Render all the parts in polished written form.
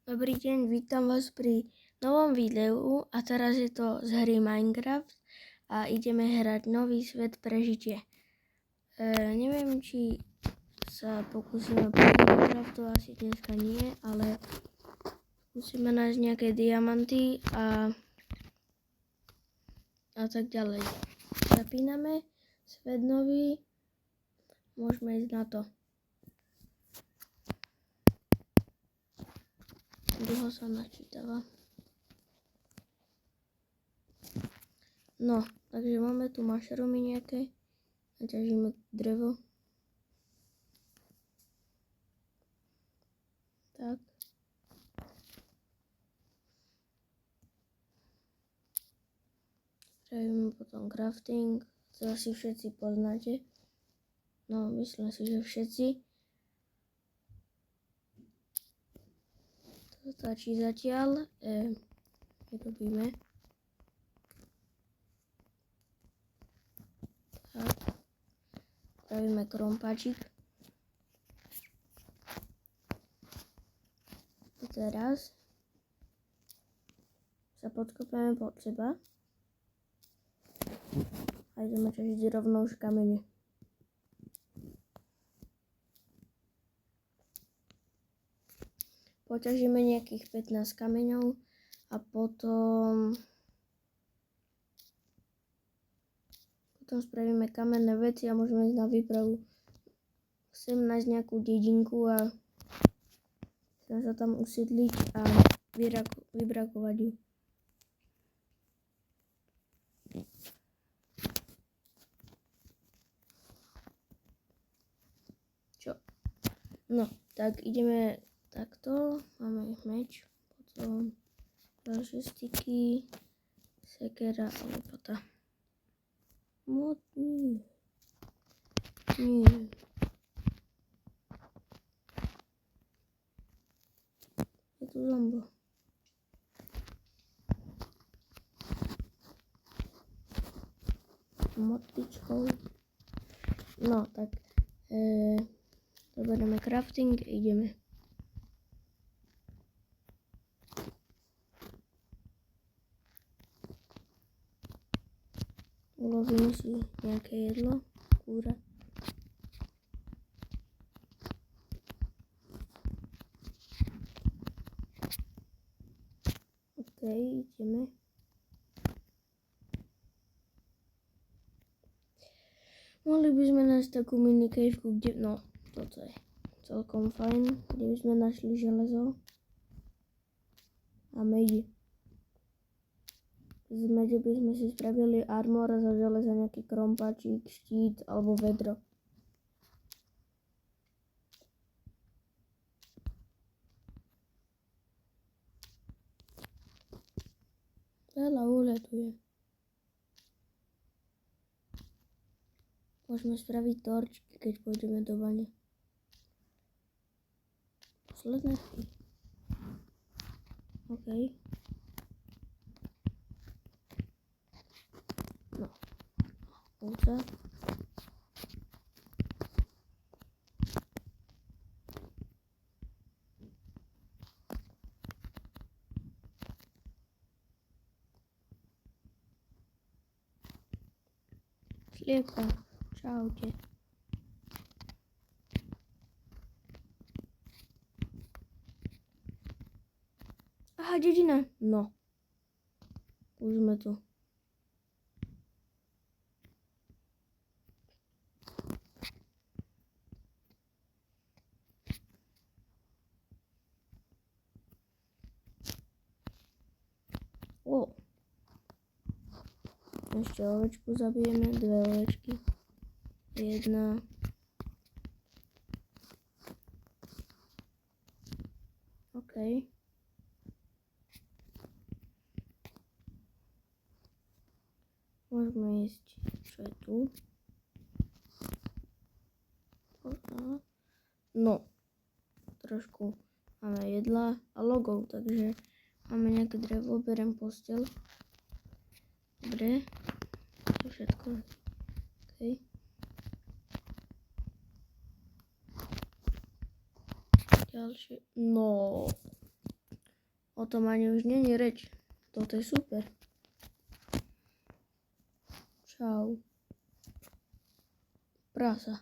Dobrý deň, vítam vás pri novom videu a teraz je to z hry Minecraft a ideme hrať nový svet prežitie. Neviem, či sa pokúsime prejsť Minecraft, to asi dneska nie, ale musíme nájsť nejaké diamanty a tak ďalej. Zapíname svet nový, môžeme ísť na to. Dlho sa načítava. No, takže máme tu mushroomy nejaké. Naťažíme drevo. Tak. Spravíme potom crafting. To asi všetci poznáte. No, myslím si, že všetci. To stačí zatiaľ. Vyrobíme. Tak. Spravíme krompáčik. A teraz sa podkopeme pod seba. A ideme ťažiť rovnou už kamene. Poťažíme nejakých 15 kameňov a potom spravíme kamenné veci a môžeme ísť na výpravu. Chcem nájsť nejakú dedinku a chcem sa tam usiedliť a vybrakovať ju. Čo? No, tak ideme takto. Máme meč, potom ďalšie styky, sekera a lopata. Nie. Je tu zombo. Motičkou. No, tak zoberieme crafting a ideme. Ulovíme si nejaké jedlo, kúra. OK, ideme. Mohli by sme nájsť takú mini caveku, kde... No, toto je celkom fajn, kde by sme našli železo a medi. Z mede by sme si spravili armor a za železa nejaký krompáčik, štít alebo vedro. Veľa uhlia tu je. Môžeme spraviť torčky, keď pôjdeme do bane. Posledné. OK. No. Ovca. Sliepka. Čaute. Aha, dedina. No. Už sme tu. O. Ešte ovečku zabijeme, 2 ovečky. 1. OK. Môžeme ísť, čo je tu. No. Trošku máme jedla a logov, takže máme nejaké drevo, berem posteľ. Dobre. To všetko. OK. Ďalšie. No. tom ani už není reč. Toto je super. Čau. Prasa.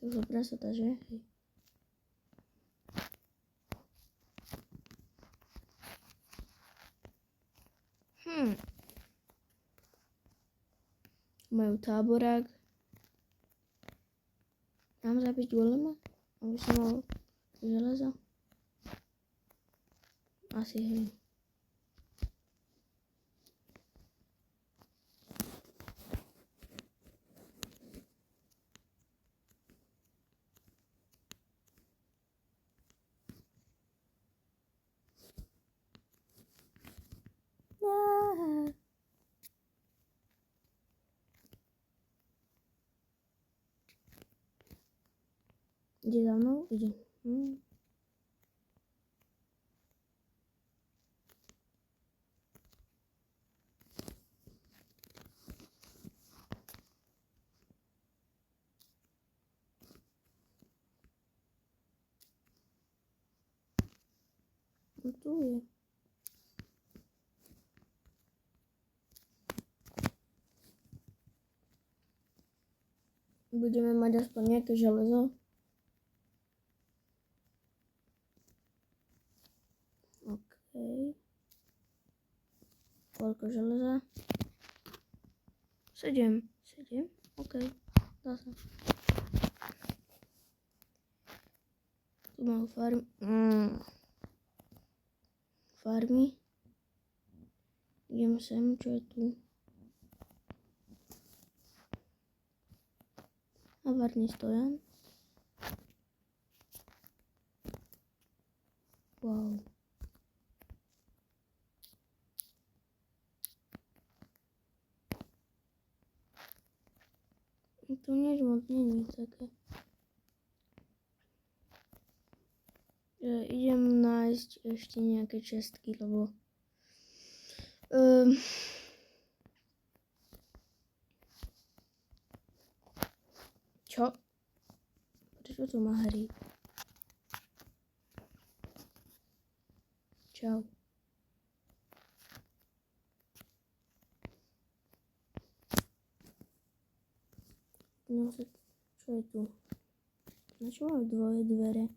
To sú prasata, že? Hej. Majú táborák. Mám zabiť golema? Aby som mal železo? Asi hej. Ide za mnou? Ide. No tu je. Budeme mať aspoň nejaké železo. OK. Koľko železa? 7. OK. Dá sa. Tu mám farmy. Idem sem, čo je tu? Avarný stojan. Wow. Tu nič moc není také. Idem nájsť ešte nejaké čestky, lebo čo? Prečo tu má hry? Čau. No, čo je tu? Na čo mám dvoje dvere?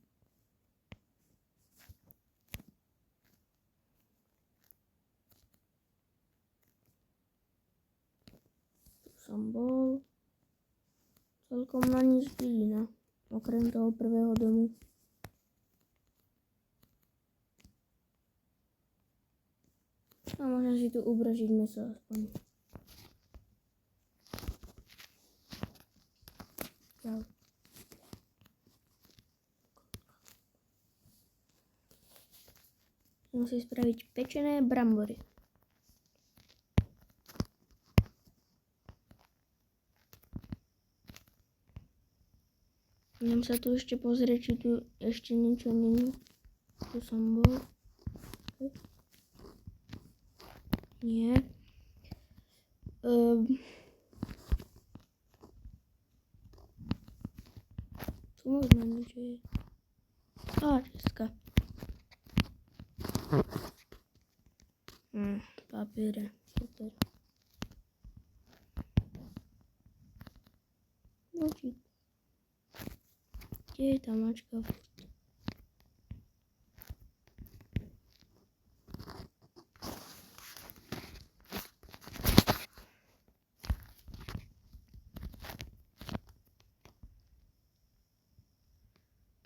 Tu som bol. Celkom na nič dedina. Okrem toho prvého domu. A môžem si tu ubražiť mäso aspoň. Čau. Musím spraviť pečené brambory. Idem sa tu ešte pozrieť, či tu ešte niečo není. Tu som bol. Nie. Tu možno niečo je. Česká. Papiere. Super. Nočík. Kde je tá mačka?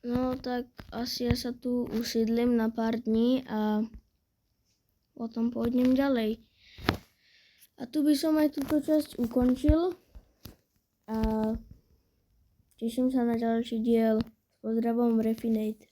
No tak asi ja sa tu usídlim na pár dní a potom pôjdem ďalej. A tu by som aj túto časť ukončil. A teším sa na ďalší diel. S pozdravom, Refinate.